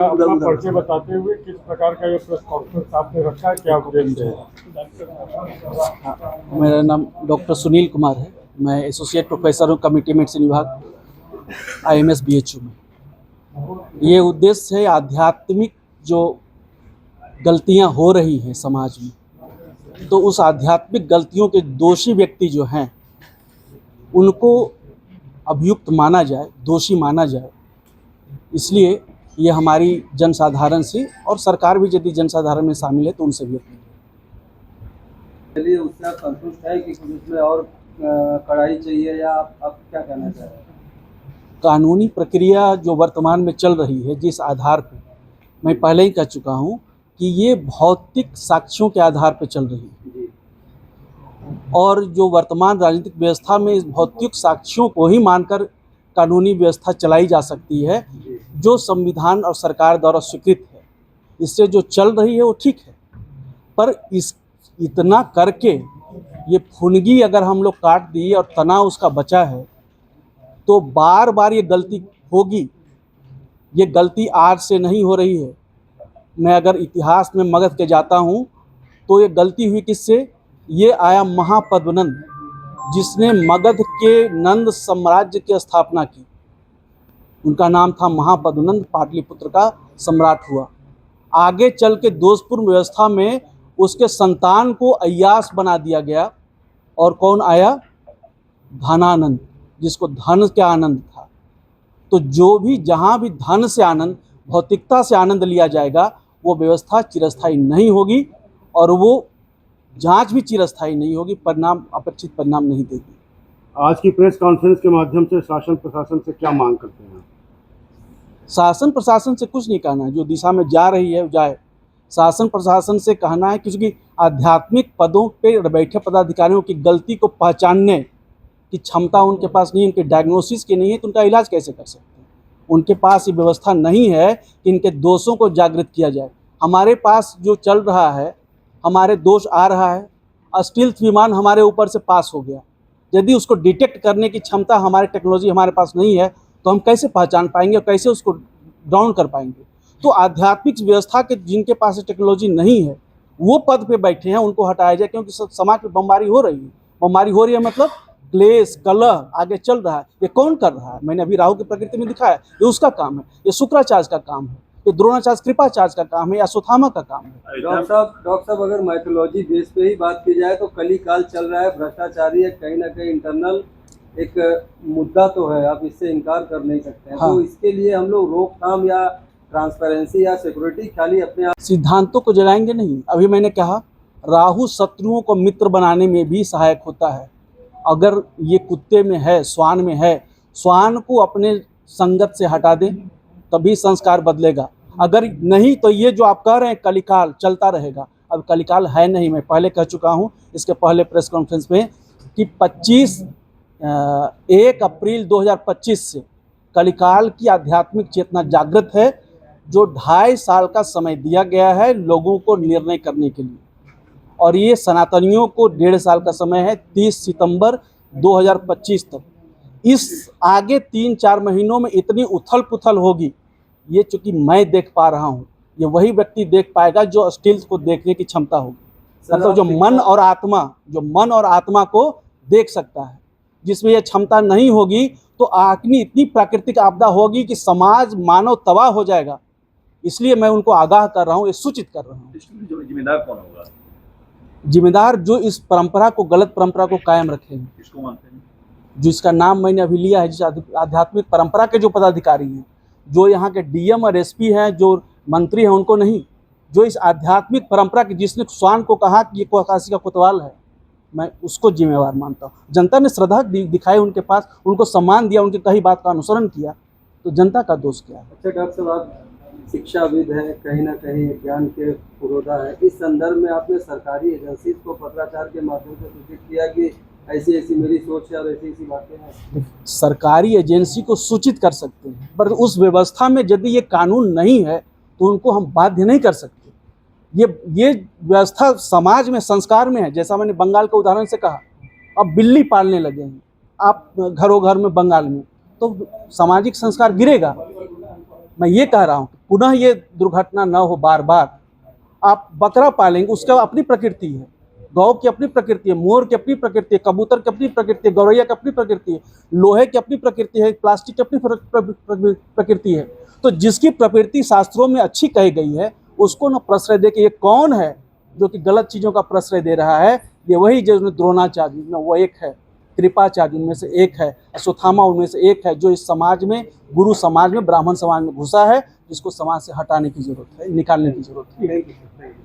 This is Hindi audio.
अपना परिचय बताते हुए किस प्रकार का ये प्रेस कॉन्फ्रेंस आपने रखा है, क्या उद्देश्य है? मेरा नाम डॉक्टर सुनील कुमार है। मैं एसोसिएट प्रोफेसर हूँ कमिटी मेडिसिन विभाग IMS BHU में। ये उद्देश्य है आध्यात्मिक जो गलतियाँ हो रही हैं समाज में, तो उस आध्यात्मिक गलतियों के दोषी व्यक्ति जो हैं उनको अभियुक्त माना जाए, दोषी माना जाए। इसलिए ये हमारी जनसाधारण से, और सरकार भी यदि जनसाधारण में शामिल है तो उनसे भी अपील है। चलिए, उससे आप संतुष्ट है कि कुछ उसमें और कड़ाई चाहिए, या आप क्या कहना चाह रहे हैं? कानूनी प्रक्रिया जो वर्तमान में चल रही है, जिस आधार पर मैं पहले ही कह चुका हूँ कि ये भौतिक साक्ष्यों के आधार पर चल रही है, और जो वर्तमान राजनीतिक व्यवस्था में इस भौतिक साक्ष्यों को ही मानकर कानूनी व्यवस्था चलाई जा सकती है, जो संविधान और सरकार द्वारा स्वीकृत है। इससे जो चल रही है वो ठीक है, पर इतना करके ये फुनगी अगर हम लोग काट दिए और तना उसका बचा है, तो बार बार ये गलती होगी। ये गलती आज से नहीं हो रही है। मैं अगर इतिहास में मगध के जाता हूँ तो ये गलती हुई किससे? ये आया महापद्मनंद, जिसने मगध के नंद साम्राज्य की स्थापना की। उनका नाम था महापद्मनंद, पाटलिपुत्र का सम्राट हुआ। आगे चल के दोषपूर्ण व्यवस्था में उसके संतान को अय्यास बना दिया गया, और कौन आया? धनानंद, जिसको धन के आनंद था। तो जो भी जहाँ भी धन से आनंद, भौतिकता से आनंद लिया जाएगा, वो व्यवस्था चिरस्थायी नहीं होगी, और वो जांच भी चिरस्थायी नहीं होगी, परिणाम अपेक्षित परिणाम नहीं देगी। आज की प्रेस कॉन्फ्रेंस के माध्यम से शासन प्रशासन से क्या मांग करते हैं? शासन प्रशासन से कुछ नहीं कहना है, जो दिशा में जा रही है वो जाए। शासन प्रशासन से कहना है क्योंकि आध्यात्मिक पदों पे बैठे पदाधिकारियों की गलती को पहचानने की क्षमता उनके पास नहीं, उनके डायग्नोसिस की नहीं है, तो उनका इलाज कैसे कर सकते हैं? उनके पास ये व्यवस्था नहीं है कि इनके दोषों को जागृत किया जाए। हमारे पास जो चल रहा है, हमारे दोष आ रहा है। अस्टिल्थ विमान हमारे ऊपर से पास हो गया। यदि उसको डिटेक्ट करने की क्षमता हमारे टेक्नोलॉजी हमारे पास नहीं है, तो हम कैसे पहचान पाएंगे और कैसे उसको डाउन कर पाएंगे? तो आध्यात्मिक व्यवस्था के जिनके पास टेक्नोलॉजी नहीं है, वो पद पे बैठे हैं, उनको हटाया जाए, क्योंकि समाज में बमबारी हो रही है। बमबारी हो रही है मतलब क्लेश कलह आगे चल रहा है। ये कौन कर रहा है? मैंने अभी राहु की प्रकृति में दिखाया, ये उसका काम है, ये शुक्राचार्य का काम है, ये द्रोणाचार्य कृपाचार्य का काम है, या अश्वत्थामा का काम है। डॉक्टर साहब, अगर माइथोलॉजी बेस पे ही बात की जाए तो कली काल चल रहा है, भ्रष्टाचारी है, कहीं ना कहीं इंटरनल एक मुद्दा तो है, आप इससे इनकार कर नहीं सकते हैं। हाँ। तो इसके लिए हम लोग रोकथाम या ट्रांसपेरेंसी या सिक्योरिटी खाली अपने आप सिद्धांतों को जलाएंगे नहीं। अभी मैंने कहा राहु शत्रुओं को मित्र बनाने में भी सहायक होता है। अगर ये कुत्ते में है, श्वान में है, श्वान को अपने संगत से हटा दें, तभी संस्कार बदलेगा। अगर नहीं तो ये जो आप कह रहे हैं कलिकाल चलता रहेगा। अब कलिकाल है नहीं, मैं पहले कह चुका हूँ इसके पहले प्रेस कॉन्फ्रेंस में कि 1 अप्रैल 2025 से कलिकाल की आध्यात्मिक चेतना जागृत है। जो 2.5 साल का समय दिया गया है लोगों को निर्णय करने के लिए, और ये सनातनियों को 1.5 साल का समय है, 30 सितंबर 2025 तक। इस आगे 3-4 महीनों में इतनी उथल पुथल होगी, ये चूँकि मैं देख पा रहा हूँ, ये वही व्यक्ति देख पाएगा जो स्टिल्स को देखने की क्षमता होगी। मतलब जो मन और आत्मा को देख सकता है। जिसमें यह क्षमता नहीं होगी तो आखिरी इतनी प्राकृतिक आपदा होगी कि समाज मानव तबाह हो जाएगा। इसलिए मैं उनको आगाह कर रहा हूँ, ये सूचित कर रहा हूँ। जिम्मेदार कौन होगा? जिम्मेदार जो इस परंपरा को, गलत परंपरा को कायम रखेंगे। किसको मानते हैं? जिसका नाम मैंने अभी लिया है, जिस आध्यात्मिक परंपरा के जो पदाधिकारी हैं, जो यहाँ के DM और SP हैं, जो मंत्री हैं, उनको नहीं। जो इस आध्यात्मिक परंपरा के, जिसने श्वान को कहा कि ये काशी का कोतवाल है, मैं उसको जिम्मेवार मानता हूँ। जनता ने श्रद्धा दिखाई उनके पास, उनको सम्मान दिया, उनकी कही बात का अनुसरण किया, तो जनता का दोष क्या है? अच्छा डॉक्टर साहब, आप शिक्षाविद हैं, कहीं ना कहीं ज्ञान के पुरोधा है। इस संदर्भ में आपने सरकारी एजेंसी को पत्राचार के माध्यम से सूचित किया कि ऐसी ऐसी मेरी सोच है और ऐसी ऐसी बातें हैं? सरकारी एजेंसी को सूचित कर सकते हैं, पर उस व्यवस्था में यदि ये कानून नहीं है तो उनको हम बाध्य नहीं कर सकते। ये व्यवस्था समाज में, संस्कार में है। जैसा मैंने बंगाल के उदाहरण से कहा, अब बिल्ली पालने लगे हैं आप घरों घर में बंगाल में, तो सामाजिक संस्कार गिरेगा। मैं ये कह रहा हूँ पुनः ये दुर्घटना न हो बार बार। आप बकरा पालेंगे, उसका अपनी प्रकृति है, गौ की अपनी प्रकृति है, मोर की अपनी प्रकृति है, कबूतर की अपनी प्रकृति है, गौरैया की अपनी प्रकृति है, लोहे की अपनी प्रकृति है, प्लास्टिक की अपनी प्रकृति है। तो जिसकी प्रकृति शास्त्रों में अच्छी कही गई है उसको न प्रश्रय दे के ये कौन है जो कि गलत चीज़ों का प्रश्रय दे रहा है। ये वही जो द्रोणाचार्य में वो एक है, कृपाचार्य उनमें से एक है, अश्वत्थामा उनमें से एक है, जो इस समाज में, गुरु समाज में, ब्राह्मण समाज में घुसा है, जिसको समाज से हटाने की जरूरत है, निकालने की जरूरत है। Thank you.